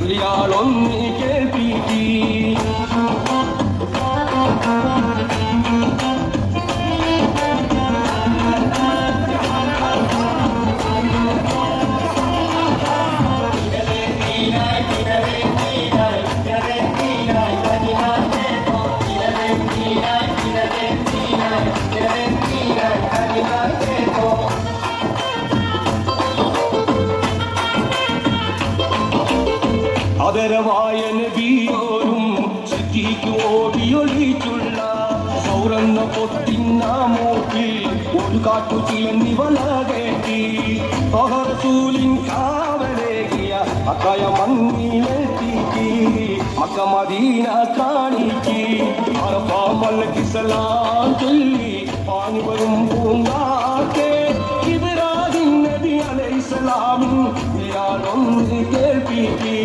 ചൊല്ലിയാളൊന്ന് കേൾപ്പിക്കി ആദരവായ നബിയോരും സിദ്ദീഖ് ഓടിയൊളിച്ചുള്ള സൗറന്ന പൊത്തിന്ന മൂക്കിൽ ഒരു കാട്ടു ചിലന്തി വല കയറ്റി റസൂലിൻ കാവലേകിയ അക്കയ മണ്ണിലെത്തിക്ക് മക്ക മദീന കാണിക്ക് അറഫ മലക്ക് സലാം ചൊല്ലി പാഞ്ഞു വരും പൂങ്കാറ്റേ ഇബ്രാഹിം നബി അലൈഹിസ്സലാം ഒന്ന് കേൾപ്പിക്ക്